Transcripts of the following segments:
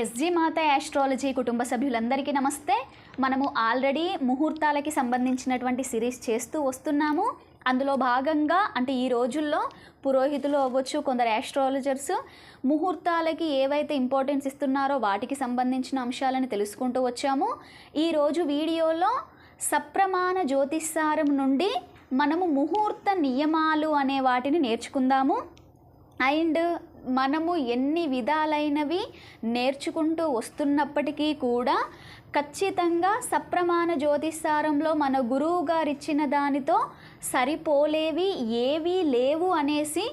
SG మాత astrology కుటుంబ సభ్యులందరికీ నమస్తే. మనము ఆల్రెడీ ముహూర్తాలకి సంబంధించినటువంటి సిరీస్ చేస్తూ వస్తున్నాము. అందులో భాగంగా అంటే ఈ రోజుల్లో పురోహితులు అవ్వచ్చు, కొందరు యాస్ట్రాలజర్స్ ముహూర్తాలకి ఏవైతే ఇంపార్టెన్స్ ఇస్తున్నారో వాటికి సంబంధించిన అంశాలను తెలుసుకుంటూ వచ్చాము. ఈరోజు వీడియోలో సప్రమాణ జ్యోతిష్సారం నుండి మనము ముహూర్త నియమాలు అనే వాటిని నేర్చుకుందాము. అండ్ మనము ఎన్ని విధాలైనవి నేర్చుకుంటూ వస్తున్నప్పటికీ కూడా ఖచ్చితంగా సప్రమాణ జ్యోతిష్సారంలో మన గురువు గారు ఇచ్చిన దానితో సరిపోలేవి ఏవీ లేవు అనేసి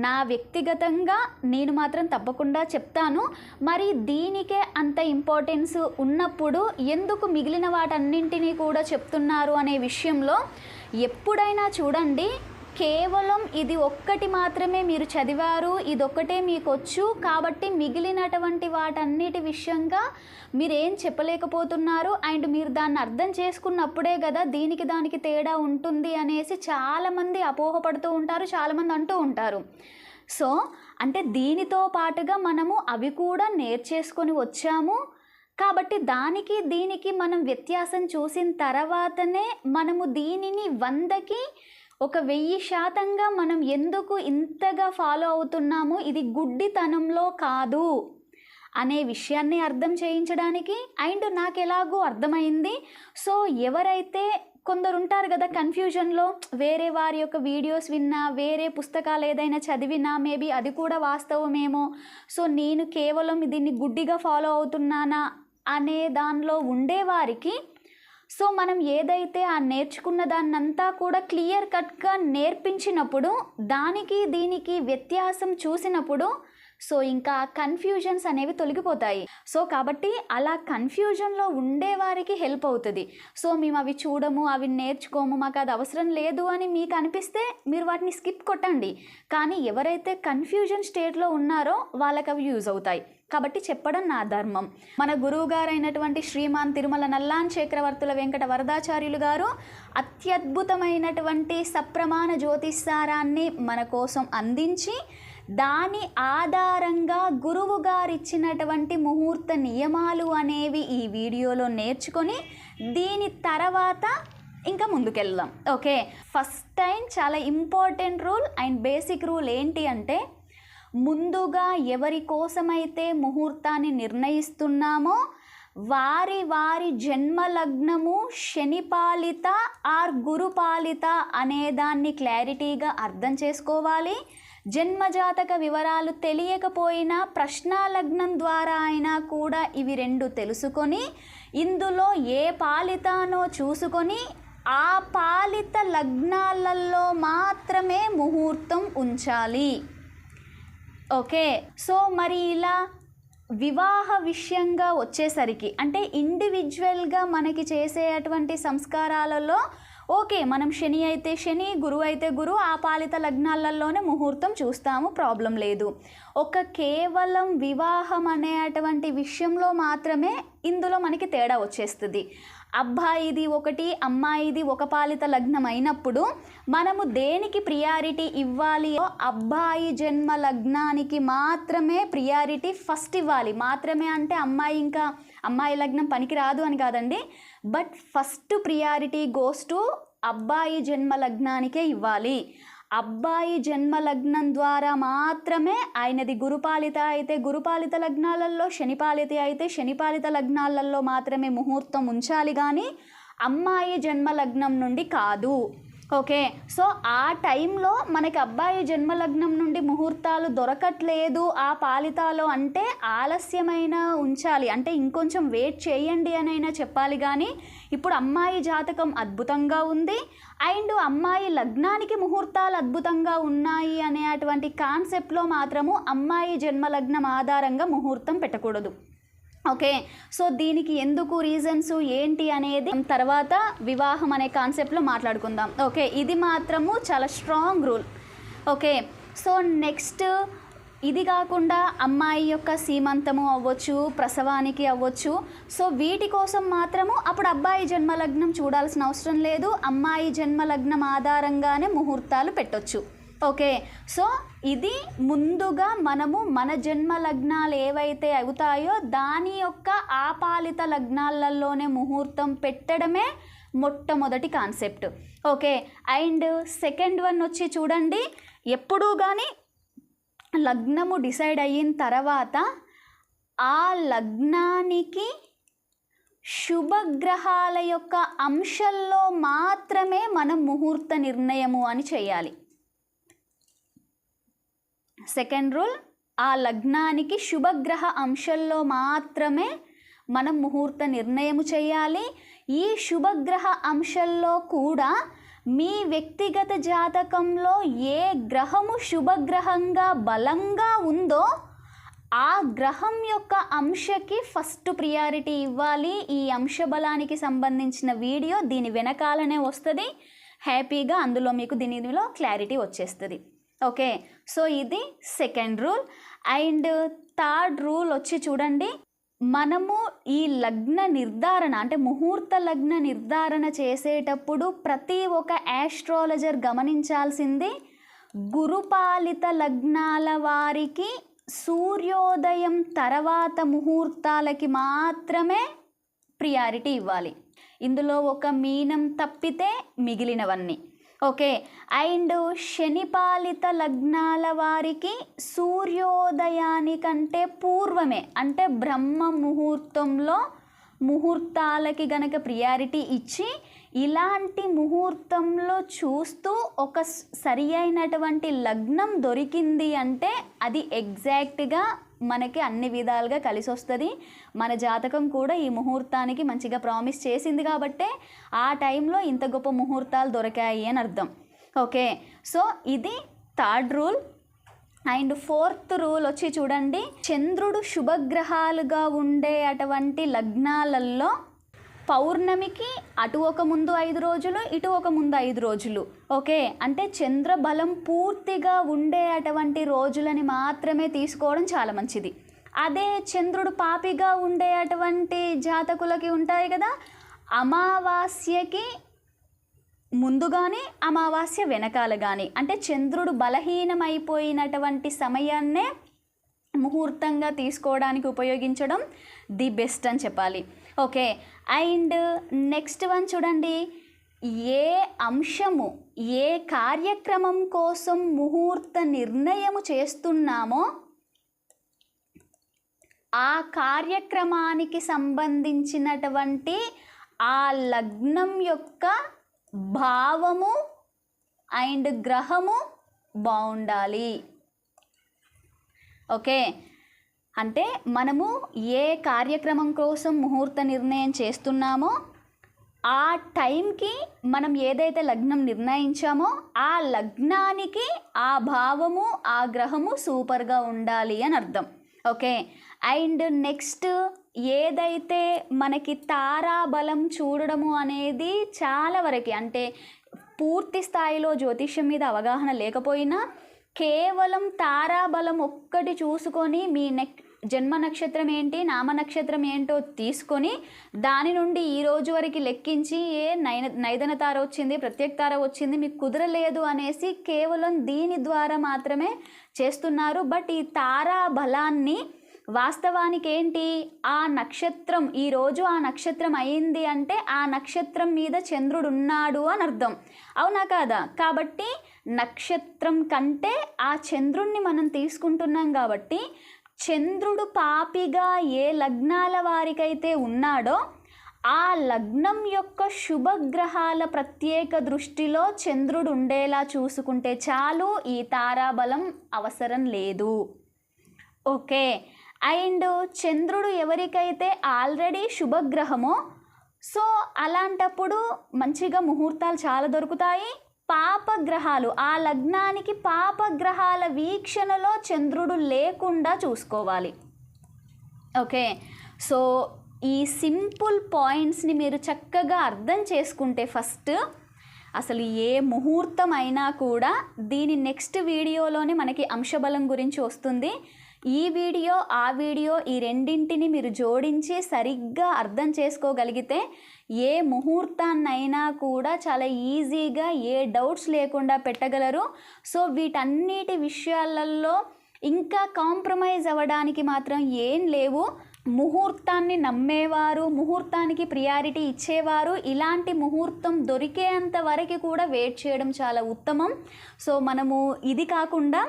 నా వ్యక్తిగతంగా నేను మాత్రం తప్పకుండా చెప్తాను. మరి దీనికే అంత ఇంపార్టెన్స్ ఉన్నప్పుడు ఎందుకు మిగిలిన వాటన్నింటినీ కూడా చెప్తున్నారు అనే విషయంలో ఎప్పుడైనా చూడండి, కేవలం ఇది ఒక్కటి మాత్రమే మీరు చదివారు, ఇదొక్కటే మీకు వచ్చు కాబట్టి మిగిలినటువంటి వాటన్నిటి విషయంగా మీరేం చెప్పలేకపోతున్నారు. అండ్ మీరు దాన్ని అర్థం చేసుకున్నప్పుడే కదా దీనికి దానికి తేడా ఉంటుంది అనేసి చాలామంది అపోహపడుతూ ఉంటారు, చాలామంది అంటూ ఉంటారు. సో అంటే దీనితో పాటుగా మనము అవి కూడా నేర్చేసుకొని వచ్చాము కాబట్టి దానికి దీనికి మనం వ్యత్యాసం చూసిన తర్వాతనే మనము దీనిని 100కి 1000% మనం ఎందుకు ఇంతగా ఫాలో అవుతున్నాము, ఇది గుడ్డితనంలో కాదు అనే విషయాన్ని అర్థం చేయించడానికి. అండ్ నాకు ఎలాగో అర్థమైంది. సో ఎవరైతే కొందరు ఉంటారు కదా కన్ఫ్యూజన్లో, వేరే వారి యొక్క వీడియోస్ విన్నా, వేరే పుస్తకాలు ఏదైనా చదివినా మేబీ అది కూడా వాస్తవమేమో, సో నేను కేవలం దీన్ని గుడ్డిగా ఫాలో అవుతున్నానా అనే దానిలో ఉండేవారికి సో మనం ఏదైతే ఆ నేర్చుకున్న దాన్నంతా కూడా క్లియర్ కట్గా నేర్పించినప్పుడు దానికి దీనికి వ్యత్యాసం చూసినప్పుడు సో ఇంకా కన్ఫ్యూజన్స్ అనేవి తొలగిపోతాయి. సో కాబట్టి అలా కన్ఫ్యూజన్లో ఉండేవారికి హెల్ప్ అవుతుంది. సో మేము అవి చూడము, అవి నేర్చుకోము, మాకు అది అవసరం లేదు అని మీకు అనిపిస్తే మీరు వాటిని స్కిప్ కొట్టండి. కానీ ఎవరైతే కన్ఫ్యూజన్ స్టేట్లో ఉన్నారో వాళ్ళకి అవి యూజ్ అవుతాయి కాబట్టి చెప్పడం నా ధర్మం. మన గురువు గారైనటువంటి శ్రీమాన్ తిరుమల నల్లాన్ చక్రవర్తుల వెంకట వరదాచార్యులు గారు అత్యద్భుతమైనటువంటి సప్రమాణ జ్యోతిష్సారాన్ని మన కోసం అందించి దాని ఆధారంగా గురువు గారు ఇచ్చినటువంటి ముహూర్త నియమాలు అనేవి ఈ వీడియోలో నేర్చుకొని దీని తర్వాత ఇంకా ముందుకెళ్దాం. ఓకే, ఫస్ట్ టైం చాలా important rule and basic rule ఏంటి అంటే, ముందుగా ఎవరి కోసమైతే ముహూర్తాన్ని నిర్ణయిస్తున్నామో వారి వారి జన్మలగ్నము శనిపాలిత ఆర్ గురుపాలిత అనేదాన్ని క్లారిటీగా అర్థం చేసుకోవాలి. జన్మజాతక వివరాలు తెలియకపోయినా ప్రశ్నాలగ్నం ద్వారా అయినా కూడా ఇవి రెండు తెలుసుకొని ఇందులో ఏ పాలితానో చూసుకొని ఆ పాలిత లగ్నాలలో మాత్రమే ముహూర్తం ఉంచాలి. ఓకే, సో మరి ఇలా వివాహ విషయంగా వచ్చేసరికి అంటే ఇండివిజువల్గా మనకి చేసేటువంటి సంస్కారాలలో ఓకే, మనం శని అయితే శని, గురువు అయితే గురు, ఆ పాలిత లగ్నాలలోనే ముహూర్తం చూస్తాము, ప్రాబ్లం లేదు. కేవలం వివాహం అనేటువంటి విషయంలో మాత్రమే ఇందులో మనకి తేడా వచ్చేస్తుంది. అబ్బాయిది ఒకటి, అమ్మాయిది ఒక పాలిత లగ్నం అయినప్పుడు మనము దేనికి ప్రియారిటీ ఇవ్వాలి? అబ్బాయి జన్మ లగ్నానికి మాత్రమే ప్రియారిటీ ఫస్ట్ ఇవ్వాలి. మాత్రమే అంటే అమ్మాయి లగ్నం పనికి రాదు అని కాదండి, but first priority goes to అబ్బాయి జన్మ లగ్నానికే ఇవ్వాలి. అబ్బాయి జన్మ లగ్నం ద్వారా మాత్రమే ఆయనది గురుపాలిత అయితే గురుపాలిత లగ్నాలలో, శనిపాలిత అయితే శనిపాలిత లగ్నాలలో మాత్రమే ముహూర్తం ఉంచాలి, కానీ అమ్మాయి జన్మ లగ్నం నుండి కాదు. ఓకే, సో ఆ టైంలో మనకి అబ్బాయి జన్మలగ్నం నుండి ముహూర్తాలు దొరకట్లేదు ఆ పాలితాలో అంటే ఆలస్యమైన ఉంచాలి, అంటే ఇంకొంచెం వెయిట్ చేయండి అనైనా చెప్పాలి. కానీ ఇప్పుడు అమ్మాయి జాతకం అద్భుతంగా ఉంది అండ్ అమ్మాయి లగ్నానికి ముహూర్తాలు అద్భుతంగా ఉన్నాయి అనేటువంటి కాన్సెప్ట్లో మాత్రము అమ్మాయి జన్మలగ్నం ఆధారంగా ముహూర్తం పెట్టకూడదు. ఓకే, సో దీనికి ఎందుకు రీజన్స్ ఏంటి అనేది తర్వాత వివాహం అనే కాన్సెప్ట్లో మాట్లాడుకుందాం. ఓకే, ఇది మాత్రము చాలా strong rule. Okay, so next ఇది కాకుండా అమ్మాయి యొక్క సీమంతము అవ్వచ్చు, ప్రసవానికి అవ్వచ్చు, సో వీటి కోసం మాత్రము అప్పుడు అబ్బాయి జన్మలగ్నం చూడాల్సిన అవసరం లేదు, అమ్మాయి జన్మలగ్నం ఆధారంగానే ముహూర్తాలు పెట్టొచ్చు. ఓకే, సో ఇది ముందుగా మనము మన జన్మ లగ్నాలు ఏవైతే అవుతాయో దాని యొక్క ఆపాలిత లగ్నాలలోనే ముహూర్తం పెట్టడమే మొట్టమొదటి concept. Okay, and second one వచ్చి చూడండి, ఎప్పుడూ కానీ లగ్నము డిసైడ్ అయిన తర్వాత ఆ లగ్నానికి శుభగ్రహాల యొక్క అంశంలో మాత్రమే మనం ముహూర్త నిర్ణయము అని చేయాలి. సెకండ్ రూల్, ఆ లగ్నానికి శుభగ్రహ అంశంలో మాత్రమే మనం ముహూర్త నిర్ణయము చేయాలి. ఈ శుభగ్రహ అంశంలో కూడా మీ వ్యక్తిగత జాతకంలో ఏ గ్రహము శుభగ్రహంగా బలంగా ఉందో ఆ గ్రహం యొక్క అంశకి ఫస్ట్ ప్రియారిటీ ఇవ్వాలి. ఈ అంశ బలానికి సంబంధించిన వీడియో దీని వెనకాలనే వస్తుంది. హ్యాపీగా అందులో మీకు దీనిలో క్లారిటీ వచ్చేస్తుంది. ఓకే, సో ఇది second rule. And third rule వచ్చి చూడండి, మనము ఈ లగ్న నిర్ధారణ అంటే ముహూర్త లగ్న నిర్ధారణ చేసేటప్పుడు ప్రతి ఒక్క యాస్ట్రాలజర్ గమనించాల్సింది, గురుపాలిత లగ్నాల వారికి సూర్యోదయం తర్వాత ముహూర్తాలకి మాత్రమే ప్రియారిటీ ఇవ్వాలి. ఇందులో ఒక మీనం తప్పితే మిగిలినవన్నీ. ఓకే, అండ్ శనిపాలిత లగ్నాల వారికి సూర్యోదయానికంటే పూర్వమే అంటే బ్రహ్మ ముహూర్తంలో ముహూర్తాలకి గనక ప్రియారిటీ ఇచ్చి ఇలాంటి ముహూర్తంలో చూస్తూ ఒక సరి అయినటువంటి లగ్నం దొరికింది అంటే అది ఎగ్జాక్ట్గా మనకి అన్ని విధాలుగా కలిసి వస్తుంది. మన జాతకం కూడా ఈ ముహూర్తానికి మంచిగా ప్రామిస్ చేసింది కాబట్టే ఆ టైంలో ఇంత గొప్ప ముహూర్తాలు దొరికాయి అని అర్థం. ఓకే, సో ఇది third rule. And fourth rule వచ్చి చూడండి, చంద్రుడు శుభగ్రహాలుగా ఉండే అటువంటి లగ్నాలలో పౌర్ణమికి అటు ఒక ముందు 5 రోజులు ఇటు ఒక ముందు 5 రోజులు. ఓకే, అంటే చంద్రబలం పూర్తిగా ఉండే అటువంటి రోజులని మాత్రమే తీసుకోవడం చాలా మంచిది. అదే చంద్రుడు పాపిగా ఉండే అటువంటి జాతకులకి ఉంటాయి కదా, అమావాస్యకి ముందు కానీ అమావాస్య వెనకాల కానీ అంటే చంద్రుడు బలహీనమైపోయినటువంటి సమయాన్నే ముహూర్తంగా తీసుకోవడానికి ఉపయోగించడం ది బెస్ట్ అని చెప్పాలి. ఓకే, అండ్ నెక్స్ట్ వన్ చూడండి, ఏ అంశము ఏ కార్యక్రమం కోసం ముహూర్త నిర్ణయము చేస్తున్నామో ఆ కార్యక్రమానికి సంబంధించినటువంటి ఆ లగ్నం యొక్క భావము అండ్ గ్రహము బాగుండాలి. ఓకే, అంటే మనము ఏ కార్యక్రమం కోసం ముహూర్త నిర్ణయం చేస్తున్నామో ఆ టైంకి మనం ఏదైతే లగ్నం నిర్ణయించామో ఆ లగ్నానికి ఆ భావము ఆ గ్రహము సూపర్గా ఉండాలి అని అర్థం. ఓకే, అండ్ నెక్స్ట్ ఏదైతే మనకి తారాబలం చూడడము అనేది చాలా వరకు అంటే పూర్తి స్థాయిలో జ్యోతిష్యం మీద అవగాహన లేకపోయినా కేవలం తారాబలం ఒక్కటి చూసుకొని మీ జన్మ నక్షత్రం ఏంటి నామ నక్షత్రం ఏంటో తీసుకొని దాని నుండి ఈ రోజు వరకు లెక్కించి నైదన తార వచ్చింది ప్రత్యేక తార వచ్చింది మీకు కుదరలేదు అనేసి కేవలం దీని ద్వారా మాత్రమే చేస్తున్నారు. బట్ ఈ తారా బలాన్ని వాస్తవానికి ఏంటి, ఆ నక్షత్రం ఈరోజు ఆ నక్షత్రం అయింది అంటే ఆ నక్షత్రం మీద చంద్రుడు ఉన్నాడు అని అర్థం, అవునా కాదా? కాబట్టి నక్షత్రం కంటే ఆ చంద్రుణ్ణి మనం తీసుకుంటున్నాం కాబట్టి చంద్రుడు పాపిగా ఏ లగ్నాల వారికైతే ఉన్నాడో ఆ లగ్నం యొక్క శుభగ్రహాల ప్రత్యేక దృష్టిలో చంద్రుడు ఉండేలా చూసుకుంటే చాలు, ఈ తారాబలం అవసరం లేదు. ఓకే, అండ్ చంద్రుడు ఎవరికైతే ఆల్రెడీ శుభగ్రహమో సో అలాంటప్పుడు మంచిగా ముహూర్తాలు చాలా దొరుకుతాయి. పాపగ్రహాలు ఆ లగ్నానికి పాపగ్రహాల వీక్షణలో చంద్రుడు లేకుండా చూసుకోవాలి. ఓకే, సో ఈ సింపుల్ పాయింట్స్ని మీరు చక్కగా అర్థం చేసుకుంటే ఫస్ట్ అసలు ఏ ముహూర్తం అయినా కూడా దీని నెక్స్ట్ వీడియోలోనే మనకి అంశబలం గురించి వస్తుంది. ఈ వీడియో ఆ వీడియో ఈ రెండింటిని మీరు జోడించి సరిగ్గా అర్థం చేసుకోగలిగితే ఏ ముహూర్తాన్నైనా కూడా చాలా ఈజీగా ఏ డౌట్స్ లేకుండా పెట్టగలరు. సో వీటన్నిటి విషయాలలో ఇంకా కాంప్రమైజ్ అవ్వడానికి మాత్రం ఏం లేవు. ముహూర్తాన్ని నమ్మేవారు, ముహూర్తానికి ప్రియారిటీ ఇచ్చేవారు ఇలాంటి ముహూర్తం దొరికేంత వరకు కూడా వెయిట్ చేయడం చాలా ఉత్తమం. సో మనము ఇది కాకుండా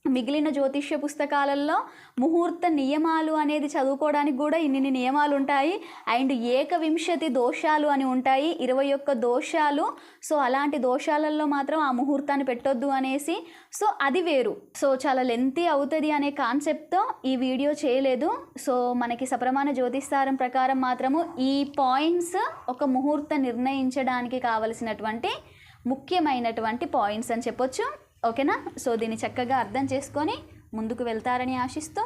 మిగిలిన జ్యోతిష్య పుస్తకాలలో ముహూర్త నియమాలు అనేది చదువుకోవడానికి కూడా ఇన్ని నియమాలు ఉంటాయి. అండ్ ఏకవింశతి దోషాలు అని ఉంటాయి, 21 దోషాలు. సో అలాంటి దోషాలలో మాత్రం ఆ ముహూర్తాన్ని పెట్టొద్దు అనేసి, సో అది వేరు. సో చాలా లెంతీ అవుతుంది అనే కాన్సెప్ట్తో ఈ వీడియో చేయలేదు. సో మనకి సప్రమాణ జ్యోతిష్సారం ప్రకారం మాత్రము ఈ పాయింట్స్ ఒక ముహూర్తం నిర్ణయించడానికి కావలసినటువంటి ముఖ్యమైనటువంటి పాయింట్స్ అని చెప్పొచ్చు. ఓకేనా? సో దీన్ని చక్కగా అర్థం చేసుకొని ముందుకు వెళ్తారని ఆశిస్తూ